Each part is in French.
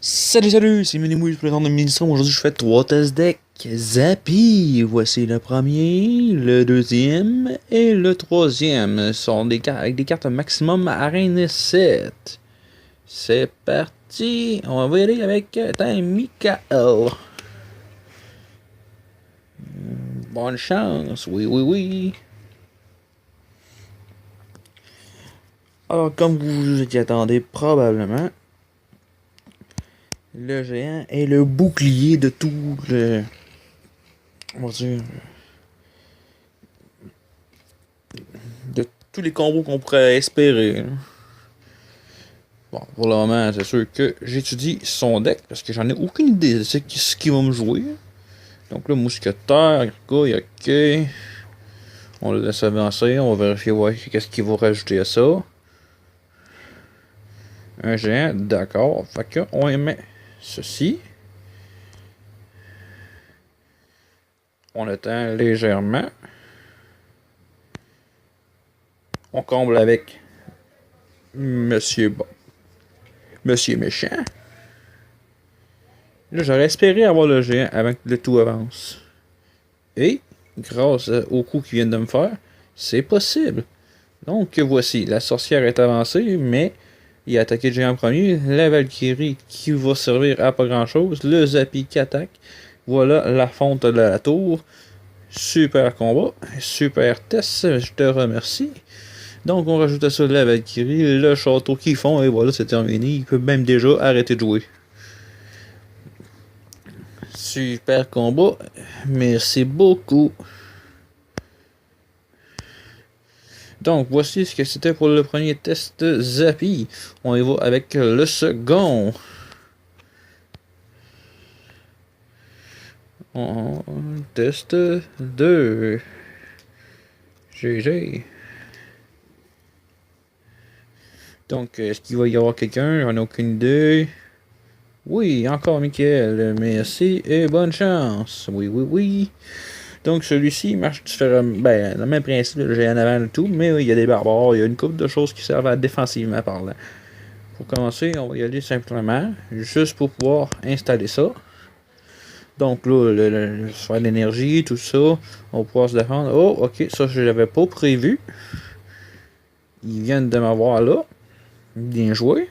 Salut, c'est Minimouille, je présente de Ministron. Aujourd'hui, je fais 3 tests deck. Zappy, voici le premier, le deuxième et le troisième. Ce sont des cartes avec des cartes maximum Arène 7. C'est parti, on va y aller avec Michael. Bonne chance, oui, oui, oui. Alors, comme vous vous y attendez probablement, le géant est le bouclier de tout le... On va dire... de tous les combos qu'on pourrait espérer. Bon, pour le moment, c'est sûr que j'étudie son deck parce que j'en ai aucune idée de ce qu'il va me jouer. Donc là, mousquetaire, gargouille, ok. On le laisse avancer, on va vérifier voir qu'est-ce qu'il va rajouter à ça. Un géant, d'accord. Fait que on émet ceci. On attend légèrement. On comble avec Monsieur Bon. Monsieur Méchant. Là, j'aurais espéré avoir le géant avant que le tout avance. Et, grâce au coup qu'ils viennent de me faire, c'est possible. Donc, voici, la sorcière est avancée, mais il a attaqué le géant en premier. La Valkyrie qui va servir à pas grand chose. Le Zappy qui attaque. Voilà la fonte de la tour. Super combat, super test, je te remercie. Donc, on rajoute à ça la Valkyrie, le château qu'ils font, et voilà, c'est terminé. Il peut même déjà arrêter de jouer. Super combat. Merci beaucoup. Donc, voici ce que c'était pour le premier test Zappy. On y va avec le second. Test 2. GG. Donc, est-ce qu'il va y avoir quelqu'un? J'en ai aucune idée. Oui, encore Michael. Merci et bonne chance. Oui, oui, oui. Donc, celui-ci marche différemment. Ben, le même principe, j'ai en avant et tout, mais il y a des barbares, il y a une couple de choses qui servent à défensivement parlant. Pour commencer, on va y aller simplement, juste pour pouvoir installer ça. Donc là, faire l'énergie, tout ça, on va pouvoir se défendre. Oh, ok, ça je l'avais pas prévu. Ils viennent de m'avoir là. Bien joué.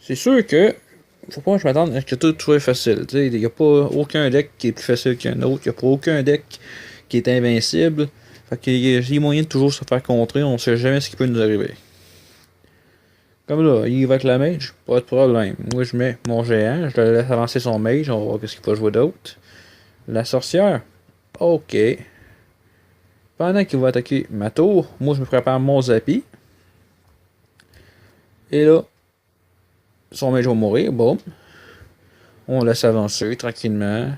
C'est sûr que faut pas que je m'attende à ce que tout soit facile. Il n'y a pas aucun deck qui est plus facile qu'un autre. Il n'y a pas aucun deck qui est invincible. Fait qu'il y a moyen de toujours se faire contrer. On sait jamais ce qui peut nous arriver. Comme là, il va avec la mage, pas de problème. Moi je mets mon géant, je le laisse avancer son mage, on va voir ce qu'il peut jouer d'autre. La sorcière, ok. Pendant qu'il va attaquer ma tour, moi je me prépare mon Zappy. Et là, son mage va mourir, boum. On laisse avancer tranquillement.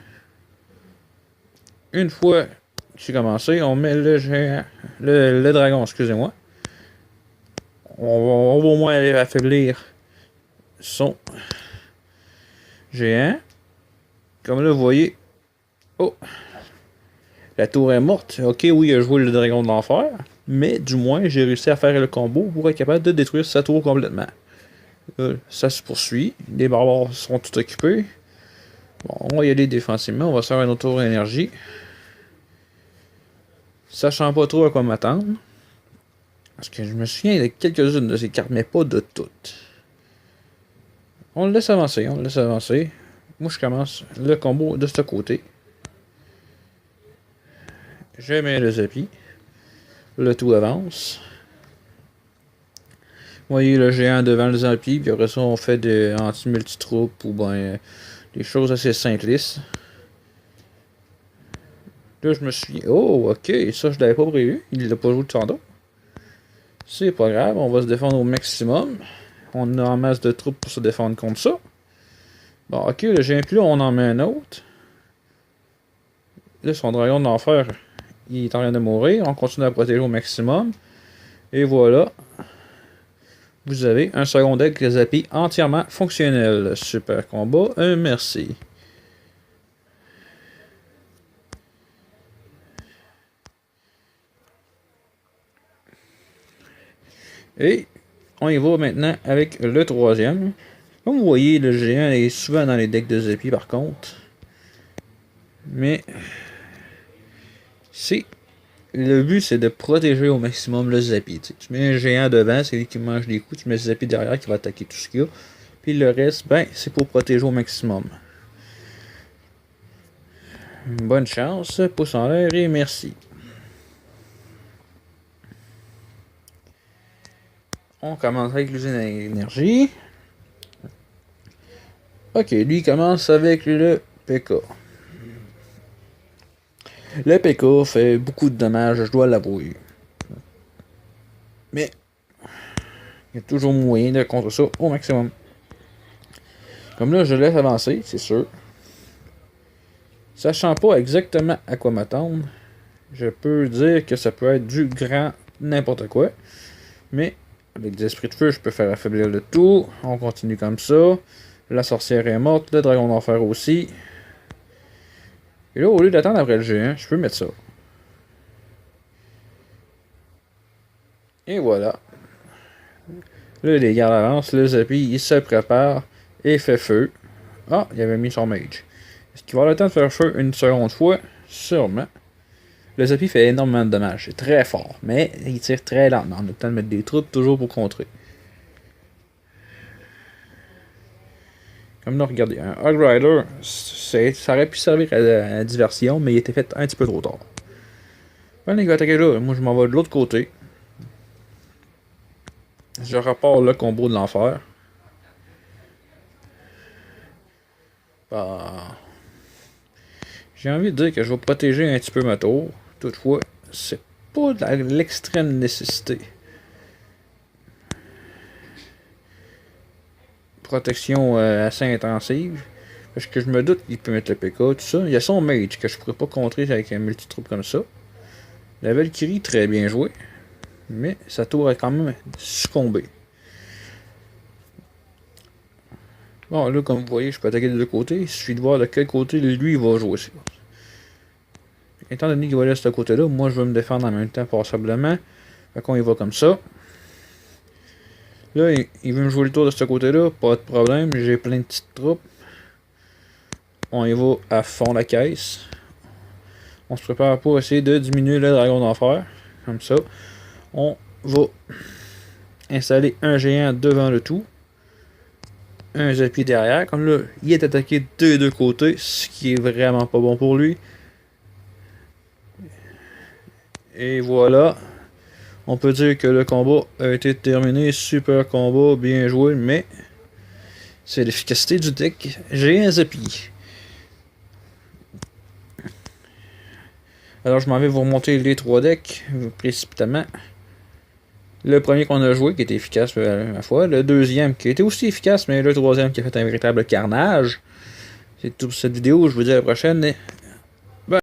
Une fois que c'est commencé, on met le géant, le dragon, excusez-moi. On va au moins aller affaiblir son géant. Comme là, vous voyez. Oh! La tour est morte. Ok, oui, il a joué le dragon de l'enfer. Mais du moins, j'ai réussi à faire le combo pour être capable de détruire sa tour complètement. Ça se poursuit. Les barbares sont tout occupés. Bon, on va y aller défensivement. On va se faire un autre tour d'énergie. Sachant pas trop à quoi m'attendre. Parce que je me souviens de quelques-unes de ces cartes, mais pas de toutes. On le laisse avancer, on le laisse avancer. Moi, je commence le combo de ce côté. Je mets le Zappy. Le tout avance. Vous voyez le géant devant le Zappy, puis après ça, on fait des anti-multitroupes ou ben des choses assez simplistes. Là, je me suis. Oh, ok, ça, je l'avais pas prévu. Il l'a pas joué de tantôt. C'est pas grave, on va se défendre au maximum. On a en masse de troupes pour se défendre contre ça. Bon, ok, le géant plus là, on en met un autre. Là, son dragon d'enfer, il est en train de mourir. On continue à protéger au maximum. Et voilà. Vous avez un second deck Zappy entièrement fonctionnel. Super combat, merci. Et on y va maintenant avec le troisième. Comme vous voyez, le géant est souvent dans les decks de Zappy par contre. Mais le but c'est de protéger au maximum le Zappy. Tu mets un géant devant, c'est lui qui mange des coups, tu mets le Zappy derrière qui va attaquer tout ce qu'il y a. Puis le reste, ben, c'est pour protéger au maximum. Bonne chance, pouce en l'air et merci. On commence avec l'usine à énergie. Ok, lui commence avec le PK. Le PK fait beaucoup de dommages, je dois l'avouer. Mais il y a toujours moyen de contrer ça au maximum. Comme là, je laisse avancer, c'est sûr. Sachant pas exactement à quoi m'attendre, je peux dire que ça peut être du grand n'importe quoi. Mais avec des esprits de feu, je peux faire affaiblir le tout. On continue comme ça. La sorcière est morte, le dragon d'enfer aussi. Et là, au lieu d'attendre après le géant, je peux mettre ça. Et voilà. Là, les gardes avancent, le Zappy, il se prépare et fait feu. Ah, il avait mis son mage. Est-ce qu'il va avoir le temps de faire feu une seconde fois? Sûrement. Le Zappy fait énormément de dommages. C'est très fort, mais il tire très lentement. On a le temps de mettre des troupes toujours pour contrer. Comme là, regardez, un Hog Rider, ça aurait pu servir à la diversion, mais il était fait un petit peu trop tard. Voilà, il va attaquer là. Moi, je m'en vais de l'autre côté. Je repars le combo de l'enfer. Bah, j'ai envie de dire que je vais protéger un petit peu ma tour. Toutefois, c'est pas de l'extrême nécessité. Protection assez intensive. Parce que je me doute qu'il peut mettre le PK, tout ça. Il y a son mage que je pourrais pas contrer avec un multi-troupe comme ça. La Valkyrie, très bien joué. Mais sa tour a quand même succombé. Bon, là, comme vous voyez, je peux attaquer de deux côtés. Il suffit de voir de quel côté lui il va jouer. Étant donné qu'il va aller de ce côté-là, moi je vais me défendre en même temps passablement. Fait qu'on y va comme ça. Là, il veut me jouer le tour de ce côté-là, pas de problème, j'ai plein de petites troupes. On y va à fond la caisse. On se prépare pour essayer de diminuer le dragon d'enfer. Comme ça. On va installer un géant devant le tout. Un Zappy derrière. Comme là, il est attaqué de deux côtés, ce qui est vraiment pas bon pour lui. Et voilà. On peut dire que le combat a été terminé. Super combat, bien joué, mais c'est l'efficacité du deck. J'ai un Zappy. Alors je m'en vais vous remonter les trois decks précipitamment. Le premier qu'on a joué qui était efficace ma foi. Le deuxième qui était aussi efficace, mais le troisième qui a fait un véritable carnage. C'est tout pour cette vidéo. Je vous dis à la prochaine.